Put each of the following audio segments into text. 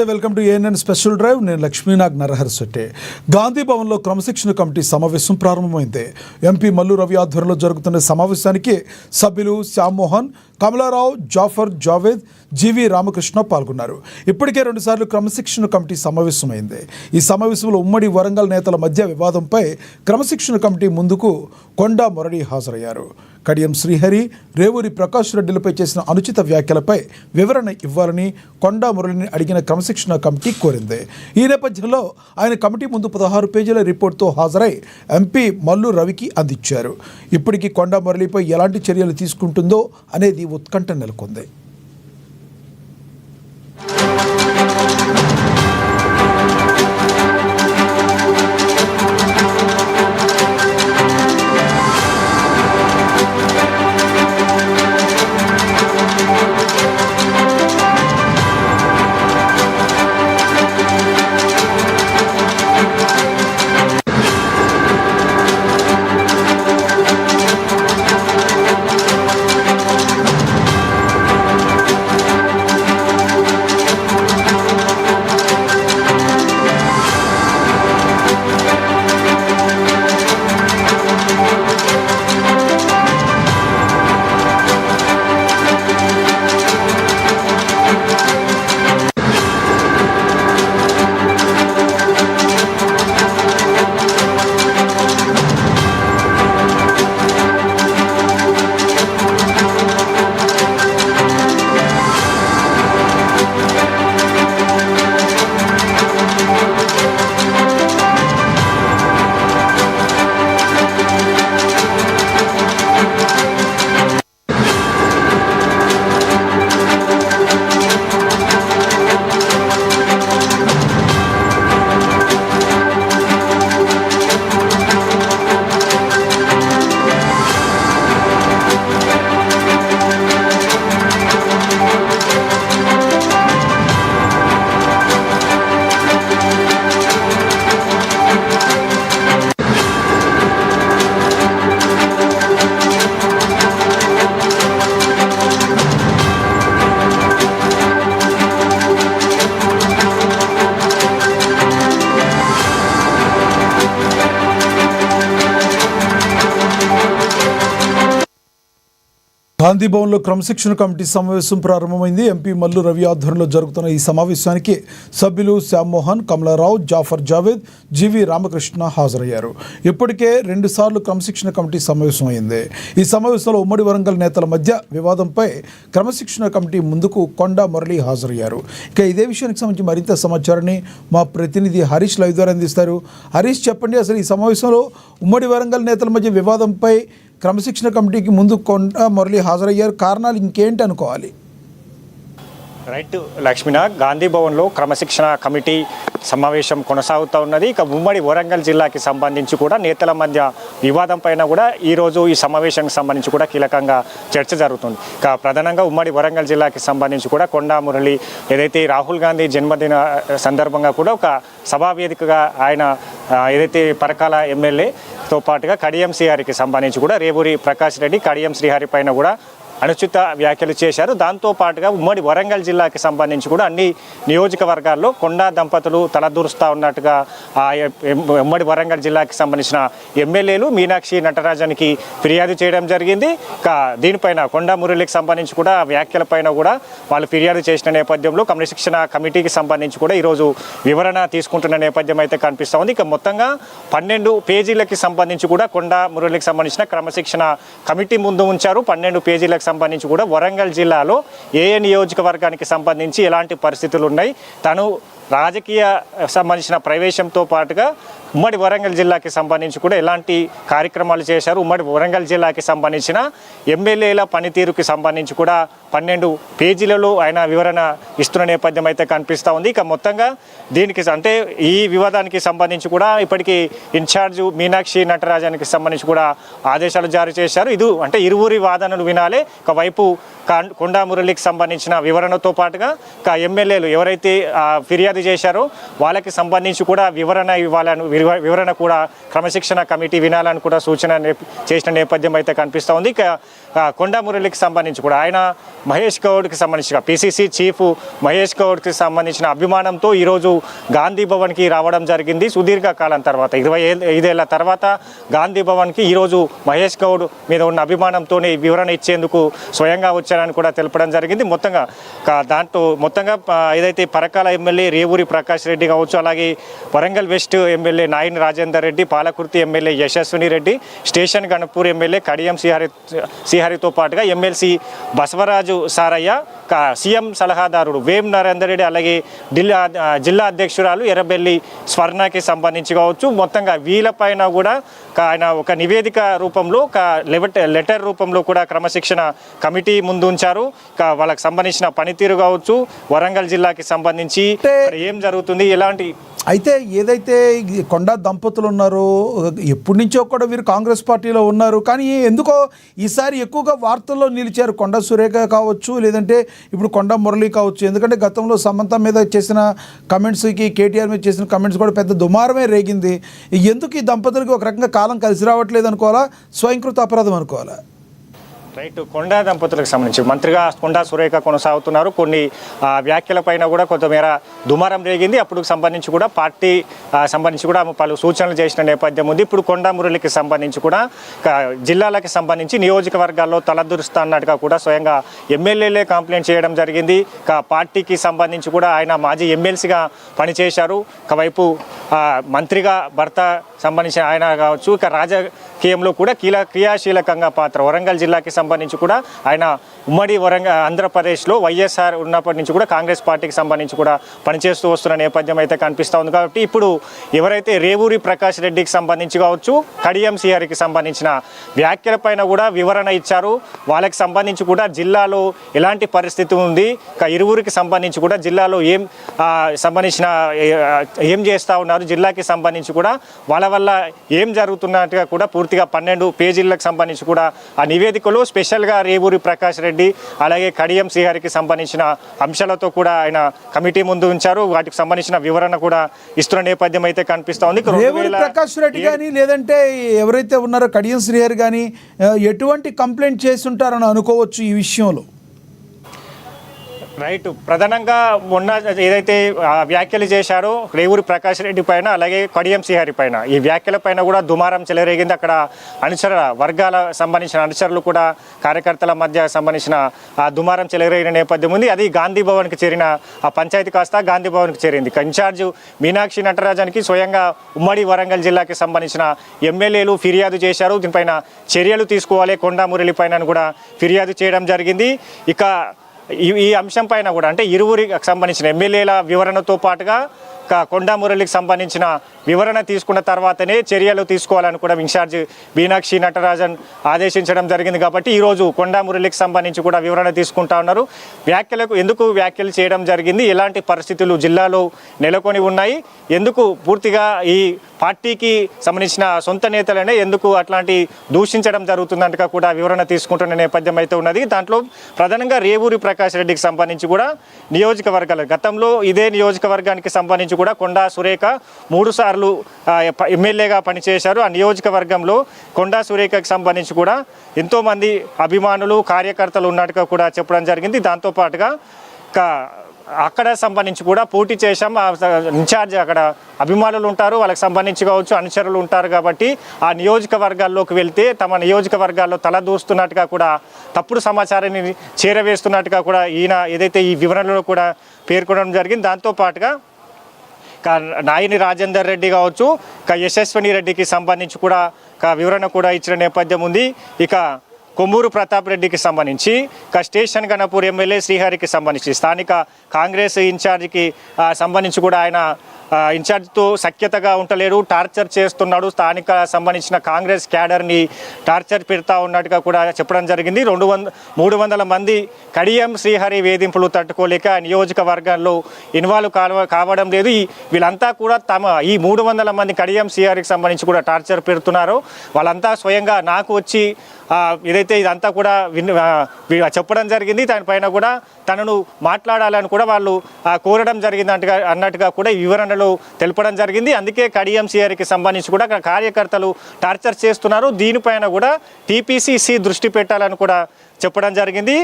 Welcome to ANN special drive. నేను లక్ష్మీనాగ్ నరహరిశెట్టి. గాంధీ భవన్లో క్రమశిక్షణ కమిటీ సమావేశం ప్రారంభమైంది. ఎంపీ మల్లు రవి ఆధ్వర్యంలో జరుగుతున్న సమావేశానికి సభ్యులు శ్యామ్మోహన్, కమలారావు, జాఫర్, జావేద్, జీవి రామకృష్ణ పాల్గొన్నారు. ఇప్పటికే 2 సార్లు క్రమశిక్షణ కమిటీ సమావేశమైంది. ఈ సమావేశంలో ఉమ్మడి వరంగల్ నేతల మధ్య వివాదంపై క్రమశిక్షణ కమిటీ ముందుకు కొండా మురళి హాజరయ్యారు. కడియం శ్రీహరి, రేవూరి ప్రకాష్ రెడ్డిలపై చేసిన అనుచిత వ్యాఖ్యలపై వివరణ ఇవ్వాలని కొండా మురళిని అడిగిన క్రమశిక్షణ కమిటీ కోరింది. ఈ నేపథ్యంలో ఆయన కమిటీ ముందు 16 పేజీల రిపోర్టుతో హాజరై ఎంపీ మల్లు రవికి అందించారు. ఇప్పటికీ కొండా మురళిపై ఎలాంటి చర్యలు తీసుకుంటుందో అనేది ఉత్కంఠ నెలకొంది. గాంధీ భవన్లో క్రమశిక్షణ కమిటీ సమావేశం ప్రారంభమైంది. ఎంపీ మల్లు రవి ఆధ్వర్యంలో జరుగుతున్న ఈ సమావేశానికి సభ్యులు శ్యామ్మోహన్, కమలారావు, జాఫర్, జావేద్, జీవి రామకృష్ణ హాజరయ్యారు. ఇప్పటికే 2 సార్లు క్రమశిక్షణ కమిటీ సమావేశమైంది. ఈ సమావేశంలో ఉమ్మడి వరంగల్ నేతల మధ్య వివాదంపై క్రమశిక్షణ కమిటీ ముందుకు కొండా మురళి హాజరయ్యారు. ఇక ఇదే విషయానికి సంబంధించి మరింత సమాచారాన్ని మా ప్రతినిధి హరీష్ లైవ్ ద్వారా అందిస్తారు. హరీష్, చెప్పండి, అసలు ఈ సమావేశంలో ఉమ్మడి వరంగల్ నేతల మధ్య వివాదంపై క్రమశిక్షణ కమిటీకి ముందు కొండా మురళి హాజరయ్యారు. కారణాలు ఇంకేంటి అనుకోవాలి? రైట్ లక్ష్మీనాథ్, గాంధీ భవన్లో క్రమశిక్షణ కమిటీ సమావేశం కొనసాగుతూ ఉన్నది. ఇక ఉమ్మడి వరంగల్ జిల్లాకి సంబంధించి కూడా నేతల మధ్య వివాదం పైన కూడా ఈరోజు ఈ సమావేశానికి సంబంధించి కూడా కీలకంగా చర్చ జరుగుతుంది. ఇక ప్రధానంగా ఉమ్మడి వరంగల్ జిల్లాకి సంబంధించి కూడా కొండా మురళి ఏదైతే రాహుల్ గాంధీ జన్మదిన సందర్భంగా కూడా ఒక సభా వేదికగా ఆయన ఏదైతే పరకాల ఎమ్మెల్యేతో పాటుగా కడియం శ్రీహరికి సంబంధించి కూడా రేవూరి ప్రకాష్ రెడ్డి కడియం శ్రీహరి పైన కూడా అనుచిత వ్యాఖ్యలు చేశారు. దాంతోపాటుగా ఉమ్మడి వరంగల్ జిల్లాకి సంబంధించి కూడా అన్ని నియోజకవర్గాల్లో కొండా దంపతులు తలదూరుస్తూ ఉన్నట్టుగా ఆ ఉమ్మడి వరంగల్ జిల్లాకి సంబంధించిన ఎమ్మెల్యేలు మీనాక్షి నటరాజన్కి ఫిర్యాదు చేయడం జరిగింది. దీనిపైన కొండా మురళికి సంబంధించి కూడా వ్యాఖ్యలపైన కూడా వాళ్ళు ఫిర్యాదు చేసిన నేపథ్యంలో క్రమశిక్షణ కమిటీకి సంబంధించి కూడా ఈరోజు వివరణ తీసుకుంటున్న నేపథ్యం అయితే కనిపిస్తూ ఉంది. ఇక మొత్తంగా 12 పేజీలకి సంబంధించి కూడా కొండా మురళికి సంబంధించిన క్రమశిక్షణ కమిటీ ముందు ఉంచారు. 12 పేజీలకు సంబంధించి కూడా వరంగల్ జిల్లాలో ఏ నియోజకవర్గానికి సంబంధించి ఎలాంటి పరిస్థితులు ఉన్నాయి, తను రాజకీయ సంబంధించిన ప్రవేశంతో పాటుగా ఉమ్మడి వరంగల్ జిల్లాకి సంబంధించి కూడా ఎలాంటి కార్యక్రమాలు చేశారు, ఉమ్మడి వరంగల్ జిల్లాకి సంబంధించిన ఎమ్మెల్యేల పనితీరుకి సంబంధించి కూడా 12 పేజీలలో ఆయన వివరణ ఇస్తున్న నేపథ్యం అయితే కనిపిస్తూ ఉంది. ఇక మొత్తంగా దీనికి అంటే ఈ వివాదానికి సంబంధించి కూడా ఇప్పటికీ ఇన్ఛార్జు మీనాక్షి నటరాజన్కి సంబంధించి కూడా ఆదేశాలు జారీ చేశారు. ఇది అంటే ఇరువురి వాదనలు వినాలి. ఒకవైపు కొండా మురళికి సంబంధించిన వివరణతో పాటుగా ఎమ్మెల్యేలు ఎవరైతే ఫిర్యాదు చేశారో వాళ్ళకి సంబంధించి కూడా వివరణ కూడా క్రమశిక్షణ కమిటీ వినాలని కూడా సూచన చేసిన నేపథ్యం అయితే కనిపిస్తూ ఉంది. ఇక కొండా మురళికి సంబంధించి కూడా ఆయన మహేష్ గౌడ్కి సంబంధించిన పిసిసి చీఫ్ మహేష్ గౌడ్కి సంబంధించిన అభిమానంతో ఈరోజు గాంధీ భవన్కి రావడం జరిగింది. సుదీర్ఘకాలం తర్వాత 25 ఏళ్ల తర్వాత గాంధీ భవన్కి ఈరోజు మహేష్ గౌడ్ మీద ఉన్న అభిమానంతోనే వివరణ ఇచ్చేందుకు స్వయంగా వచ్చారని కూడా తెలపడం జరిగింది. దాంట్లో మొత్తంగా ఏదైతే పరకాల ఎమ్మెల్యే రేవూరి ప్రకాష్ రెడ్డి కావచ్చు, అలాగే Warangal west MLA Nayini Rajender Reddy, Palakurthi MLA Yashaswini Reddy, station Ghanpur MLA Kadiyam శ్రీహరితో పాటుగా ఎమ్మెల్సీ బసవరాజు సారయ్య, సీఎం సలహాదారుడు వేం నరేందర్ రెడ్డి, అలాగే జిల్లా అధ్యక్షురాలు ఎర్రబెల్లి స్వర్ణకి సంబంధించి కావచ్చు, మొత్తంగా వీళ్ళపైన కూడా ఆయన ఒక నివేదిక రూపంలో లెటర్ రూపంలో కూడా క్రమశిక్షణ కమిటీ ముందు ఉంచారు. వాళ్ళకి సంబంధించిన పనితీరు కావచ్చు, వరంగల్ జిల్లాకి సంబంధించి ఏం జరుగుతుంది, ఎలాంటి అయితే ఏదైతే కొండా దంపతులు ఉన్నారో ఎప్పటి నుంచో కూడా వీరు కాంగ్రెస్ పార్టీలో ఉన్నారు, కానీ ఎందుకో ఈసారి ఎక్కువగా వార్తల్లో నిలిచారు. కొండా సురేఖ కావచ్చు, లేదంటే ఇప్పుడు కొండా మురళి కావచ్చు. ఎందుకంటే గతంలో సమంత మీద చేసిన కమెంట్స్కి, కేటీఆర్ మీద చేసిన కమెంట్స్ కూడా పెద్ద దుమారమే రేగింది. ఎందుకు ఈ దంపతులకి ఒక రకంగా కాలం కలిసి రావట్లేదు అనుకోవాలా, స్వయంకృత అపరాధం అనుకోవాలా? రైట్, కొండా దంపతులకు సంబంధించి మంత్రిగా కొండా సురేఖ కొనసాగుతున్నారు. కొన్ని వ్యాఖ్యలపైన కూడా కొంతమేర దుమారం రేగింది. అప్పుడు సంబంధించి కూడా పార్టీ సంబంధించి కూడా పలు సూచనలు చేసిన నేపథ్యం ఉంది. ఇప్పుడు కొండా మురళికి సంబంధించి కూడా జిల్లాలకు సంబంధించి నియోజకవర్గాల్లో తలదూరుస్తా అన్నట్టుగా కూడా స్వయంగా ఎమ్మెల్యేలే కంప్లైంట్ చేయడం జరిగింది. పార్టీకి సంబంధించి కూడా ఆయన మాజీ ఎమ్మెల్సీగా పనిచేశారు. ఒకవైపు మంత్రిగా భర్త సంబంధించిన ఆయన కావచ్చు, ఇక రాజకీయంలో కూడా క్రియాశీలకంగా పాత్ర. వరంగల్ జిల్లాకి సంబంధించి కూడా ఆయన ఉమ్మడి ఆంధ్రప్రదేశ్లో వైఎస్ఆర్ ఉన్నప్పటి నుంచి కూడా కాంగ్రెస్ పార్టీకి సంబంధించి కూడా పనిచేస్తూ వస్తున్న నేపథ్యం అయితే కనిపిస్తూ ఉంది. కాబట్టి ఇప్పుడు ఎవరైతే రేవూరి ప్రకాష్ రెడ్డికి సంబంధించి కావచ్చు, కడియం శ్రీహరికి సంబంధించిన వ్యాఖ్యలపైన కూడా వివరణ ఇచ్చారు. వాళ్ళకి సంబంధించి కూడా జిల్లాలో ఎలాంటి పరిస్థితి ఉంది, ఇరువురికి సంబంధించి కూడా జిల్లాలో ఏం చేస్తూ ఉన్నారు, జిల్లాకి సంబంధించి కూడా వాళ్ళ వల్ల ఏం జరుగుతున్నట్టుగా కూడా పూర్తిగా 12 పేజీలకు సంబంధించి కూడా ఆ నివేదికలో స్పెషల్గా రేవూరి ప్రకాష్ రెడ్డి అలాగే కడియం శ్రీహరికి సంబంధించిన అంశాలతో కూడా ఆయన కమిటీ ముందు ఉంచారు. వాటికి సంబంధించిన వివరణ కూడా ఇస్తున్న నేపథ్యం అయితే కనిపిస్తూ ఉంది. రేవూరి ప్రకాష్ రెడ్డి కానీ లేదంటే ఎవరైతే ఉన్నారో కడియం శ్రీహరి కానీ ఎటువంటి కంప్లైంట్ చేసి ఉంటారని అనుకోవచ్చు ఈ విషయంలో? రైట్, ప్రధానంగా మొన్న ఏదైతే వ్యాఖ్యలు చేశారో రేవూరి ప్రకాష్ రెడ్డి పైన అలాగే కడియం శ్రీహరి పైన, ఈ వ్యాఖ్యల పైన కూడా దుమారం చెలరేగింది. అక్కడ అనుచర వర్గాల సంబంధించిన అనుచరులు కూడా కార్యకర్తల మధ్య సంబంధించిన దుమారం చెలరేగిన నేపథ్యం ఉంది. అది గాంధీ భవన్కి చేరిన ఆ పంచాయతీ కాస్త గాంధీ భవన్కి చేరింది. ఇన్ఛార్జ్ మీనాక్షి నటరాజన్కి స్వయంగా ఉమ్మడి వరంగల్ జిల్లాకి సంబంధించిన ఎమ్మెల్యేలు ఫిర్యాదు చేశారు. దీనిపైన చర్యలు తీసుకోవాలి కొండా మురళి పైన కూడా ఫిర్యాదు చేయడం జరిగింది. ఇక ఈ అంశం పైన కూడా అంటే ఇరువురికి సంబంధించిన ఎమ్మెల్యేల వివరణతో పాటుగా కొండా మురళికి సంబంధించిన వివరణ తీసుకున్న తర్వాతనే చర్యలు తీసుకోవాలని కూడా ఇన్ఛార్జ్ మీనాక్షి నటరాజన్ ఆదేశించడం జరిగింది. కాబట్టి ఈరోజు కొండా మురళికి సంబంధించి కూడా వివరణ తీసుకుంటా ఉన్నారు. ఎందుకు వ్యాఖ్యలు చేయడం జరిగింది, ఎలాంటి పరిస్థితులు జిల్లాలో నెలకొని ఉన్నాయి, ఎందుకు పూర్తిగా ఈ పార్టీకి సంబంధించిన సొంత నేతలనే ఎందుకు అట్లాంటి దూషించడం జరుగుతుందంటగా కూడా వివరణ తీసుకుంటున్న నేపథ్యం అయితే ఉన్నది. దాంట్లో ప్రధానంగా రేవూరి ప్రకాష్ రెడ్డికి సంబంధించి కూడా నియోజకవర్గాలు గతంలో ఇదే నియోజకవర్గానికి సంబంధించి కూడా కొండా సురేఖ 3 సార్లు ఎమ్మెల్యేగా పనిచేశారు. ఆ నియోజకవర్గంలో కొండా సురేఖకు సంబంధించి కూడా ఎంతోమంది అభిమానులు కార్యకర్తలు ఉన్నట్టుగా కూడా చెప్పడం జరిగింది. దాంతోపాటుగా అక్కడ సంబంధించి కూడా పోటీ చేశాం, ఇన్ఛార్జ్ అక్కడ అభిమానులు ఉంటారు, వాళ్ళకి సంబంధించి కావచ్చు అనుచరులు ఉంటారు. కాబట్టి ఆ నియోజకవర్గాల్లోకి వెళ్తే తమ నియోజకవర్గాల్లో తలదూస్తున్నట్టుగా కూడా తప్పుడు సమాచారాన్ని చేరవేస్తున్నట్టుగా కూడా ఈయన ఏదైతే ఈ వివరణలో కూడా పేర్కొనడం జరిగింది. దాంతోపాటుగా నాయని రాజేందర్ రెడ్డి కావచ్చు, యశస్విని రెడ్డికి సంబంధించి కూడా వివరణ కూడా ఇచ్చిన నేపథ్యం ఉంది. ఇక కొమ్మూరు ప్రతాప్ రెడ్డికి సంబంధించి స్టేషన్ గణపూర్ ఎమ్మెల్యే శ్రీహరికి సంబంధించి స్థానిక కాంగ్రెస్ ఇన్ఛార్జికి సంబంధించి కూడా ఆయన ఇన్ఛార్జ్తో సఖ్యతగా ఉండలేడు, టార్చర్ చేస్తున్నాడు, స్థానిక సంబంధించిన కాంగ్రెస్ క్యాడర్ని టార్చర్ పెడతా ఉన్నట్టుగా కూడా చెప్పడం జరిగింది. 300 మంది కడియం శ్రీహరి వేధింపులు తట్టుకోలేక నియోజకవర్గాల్లో ఇన్వాల్వ్ కావడం లేదు. వీళ్ళంతా కూడా ఈ 300 మంది కడియం శ్రీహరికి సంబంధించి కూడా టార్చర్ పెడుతున్నారు. వాళ్ళంతా స్వయంగా నాకు వచ్చి ఏదైతే ఇదంతా కూడా చెప్పడం జరిగింది, దానిపైన కూడా తనను మాట్లాడాలని కూడా వాళ్ళు కోరడం జరిగింది అన్నట్టుగా కూడా ఈ వివరణలో నివేదికలో తెలపడం జరిగింది. అందుకే కడియం సిఆర్కి సంబంధించి కూడా కార్యకర్తలు టార్చర్ చేస్తున్నారు. దీనిపైన కూడా టీపీసీసీ దృష్టి పెట్టాలని కూడా చెప్పడం జరిగింది.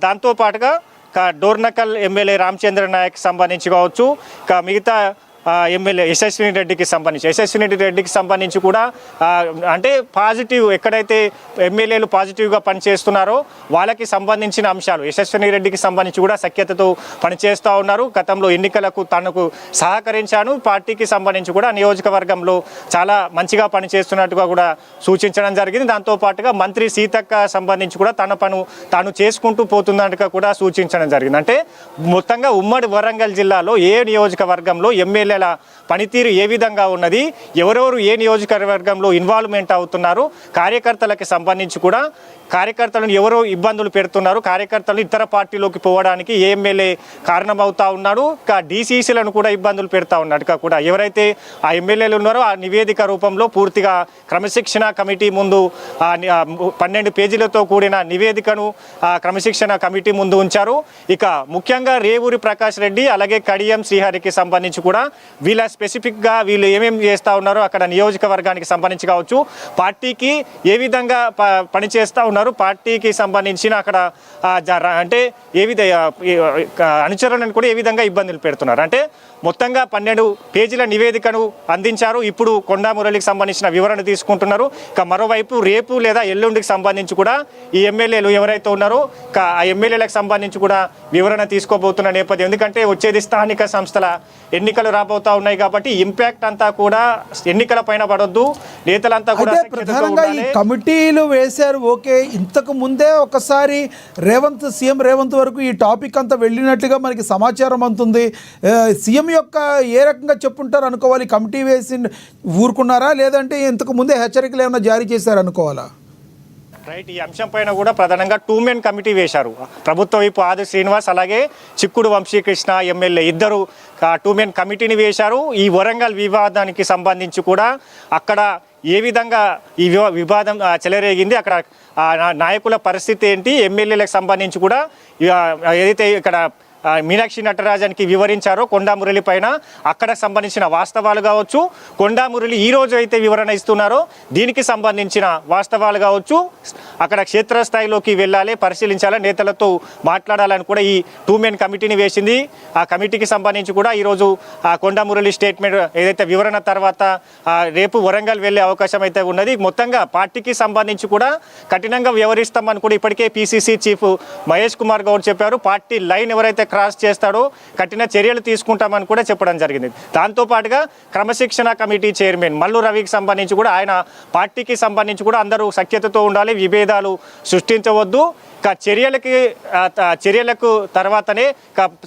దాంతోపాటుగా డోర్నకల్ ఎమ్మెల్యే రామచంద్ర నాయక్ సంబంధించి కావచ్చు, మిగతా ఎమ్మెల్యే యశస్విని రెడ్డికి సంబంధించి కూడా అంటే పాజిటివ్ ఎక్కడైతే ఎమ్మెల్యేలు పాజిటివ్గా పనిచేస్తున్నారో వాళ్ళకి సంబంధించిన అంశాలు యశస్విని రెడ్డికి సంబంధించి కూడా సఖ్యతతో పనిచేస్తూ ఉన్నారు. గతంలో ఎన్నికలకు తనకు సహకరించాను, పార్టీకి సంబంధించి కూడా నియోజకవర్గంలో చాలా మంచిగా పనిచేస్తున్నట్టుగా కూడా సూచించడం జరిగింది. దాంతోపాటుగా మంత్రి సీతక్క సంబంధించి కూడా తన పను తాను చేసుకుంటూ పోతున్నట్టుగా కూడా సూచించడం జరిగింది. అంటే మొత్తంగా ఉమ్మడి వరంగల్ జిల్లాలో ఏ నియోజకవర్గంలో ఎమ్మెల్యే పనితీరు ఏ విధంగా ఉన్నది, ఎవరెవరు ఏ నియోజకవర్గంలో ఇన్వాల్వ్మెంట్ అవుతున్నారు, కార్యకర్తలకు సంబంధించి కూడా కార్యకర్తలను ఎవరో ఇబ్బందులు పెడుతున్నారు, కార్యకర్తలు ఇతర పార్టీలోకి పోవడానికి ఏ ఎమ్మెల్యే కారణమవుతా ఉన్నాడు, డీసీసీలను కూడా ఇబ్బందులు పెడతా ఉన్నట్టుగా కూడా ఎవరైతే ఆ ఎమ్మెల్యేలు ఉన్నారో ఆ నివేదిక రూపంలో పూర్తిగా క్రమశిక్షణ కమిటీ ముందు 12 పేజీలతో కూడిన నివేదికను క్రమశిక్షణ కమిటీ ముందు ఉంచారు. ఇక ముఖ్యంగా రేవూరి ప్రకాష్ రెడ్డి అలాగే కడియం శ్రీహరికి సంబంధించి కూడా వీళ్ళ స్పెసిఫిక్గా వీళ్ళు ఏమేమి చేస్తూ ఉన్నారో అక్కడ నియోజకవర్గానికి సంబంధించి కావచ్చు, పార్టీకి ఏ విధంగా పనిచేస్తూ ఉన్నారు, పార్టీకి సంబంధించిన అక్కడ అంటే అనుచరులను కూడా ఏ విధంగా ఇబ్బందులు పెడుతున్నారు. అంటే మొత్తంగా 12 పేజీల నివేదికను అందించారు. ఇప్పుడు కొండా మురళికి సంబంధించిన వివరణ తీసుకుంటున్నారు. ఇక మరోవైపు రేపు లేదా ఎల్లుండికి సంబంధించి కూడా ఈ ఎమ్మెల్యేలు ఎవరైతే ఉన్నారో ఆ ఎమ్మెల్యేలకు సంబంధించి కూడా వివరణ తీసుకోబోతున్న నేపథ్యం. ఎందుకంటే వచ్చేది స్థానిక సంస్థల ఎన్నికలు రాబోతా ఉన్నాయి కాబట్టి ఇంపాక్ట్ అంతా కూడా ఎన్నికల పైన పడొద్దు, నేతలంతా కూడా ప్రధానంగా ఈ కమిటీలు వేశారు. ఓకే, ఇంతకు ముందే ఒకసారి సీఎం రేవంత్ వరకు ఈ టాపిక్ అంతా వెళ్ళినట్టుగా మనకి సమాచారం అందుతుంది. సీఎం యొక్క ఏ రకంగా చెప్పుంటారు అనుకోవాలి, కమిటీ వేసి ఊరుకున్నారా లేదంటే ఇంతకు ముందే హెచ్చరికలు ఏమైనా జారీ చేశారు అనుకోవాలా? రైట్, ఈ అంశం పైన కూడా ప్రధానంగా 2 మెన్ కమిటీ వేశారు. ప్రభుత్వ వైపు ఆది శ్రీనివాస్ అలాగే చిక్కుడు వంశీకృష్ణ ఎమ్మెల్యే ఇద్దరు 2 మెన్ కమిటీని వేశారు. ఈ వరంగల్ వివాదానికి సంబంధించి కూడా అక్కడ ఏ విధంగా ఈ వివాదం చెలరేగింది, అక్కడ నాయకుల పరిస్థితి ఏంటి, ఎమ్మెల్యేలకు సంబంధించి కూడా ఏదైతే ఇక్కడ మీనాక్షి నటరాజన్కి వివరించారో కొండా మురళి పైన అక్కడ సంబంధించిన వాస్తవాలు కావచ్చు, కొండా మురళి ఈ రోజు అయితే వివరణ ఇస్తున్నారో దీనికి సంబంధించిన వాస్తవాలు కావచ్చు, అక్కడ క్షేత్రస్థాయిలోకి వెళ్ళాలి, పరిశీలించాలి, నేతలతో మాట్లాడాలని కూడా ఈ 2 మెన్ కమిటీని వేసింది. ఆ కమిటీకి సంబంధించి కూడా ఈరోజు ఆ కొండా మురళి స్టేట్మెంట్ ఏదైతే వివరణ తర్వాత రేపు వరంగల్ వెళ్ళే అవకాశం అయితే ఉన్నది. మొత్తంగా పార్టీకి సంబంధించి కూడా కఠినంగా వ్యవహరిస్తామని కూడా ఇప్పటికే పీసీసీ చీఫ్ మహేష్ కుమార్ గౌడ్ చెప్పారు. పార్టీ లైన్ ఎవరైతే క్రాస్ చేస్తాడో కఠిన చర్యలు తీసుకుంటామని కూడా చెప్పడం జరిగింది. దాంతోపాటుగా క్రమశిక్షణ కమిటీ చైర్మన్ మల్లు రవికి సంబంధించి కూడా ఆయన పార్టీకి సంబంధించి కూడా అందరూ సఖ్యతతో ఉండాలి, విభేదాలు సృష్టించవద్దు, చర్యలకు తర్వాతనే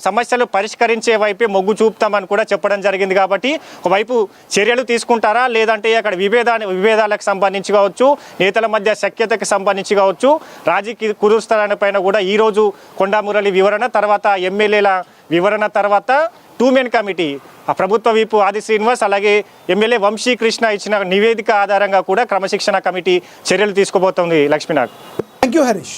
సమస్యలు పరిష్కరించే వైపే మొగ్గు చూపుతామని కూడా చెప్పడం జరిగింది. కాబట్టి ఒకవైపు చర్యలు తీసుకుంటారా లేదంటే అక్కడ విభేదాలకు సంబంధించి కావచ్చు, నేతల మధ్య సఖ్యతకు సంబంధించి కావచ్చు, రాజకీయ కుదురుస్తారని పైన కూడా ఈరోజు కొండా మురళి వివరణ తర్వాత ఎమ్మెల్యేల వివరణ తర్వాత 2 మెన్ కమిటీ ప్రభుత్వ వీపు ఆది శ్రీనివాస్ అలాగే ఎమ్మెల్యే వంశీకృష్ణ ఇచ్చిన నివేదిక ఆధారంగా కూడా క్రమశిక్షణ కమిటీ చర్యలు తీసుకోబోతోంది. లక్ష్మీనాథ్. Thank you Harish.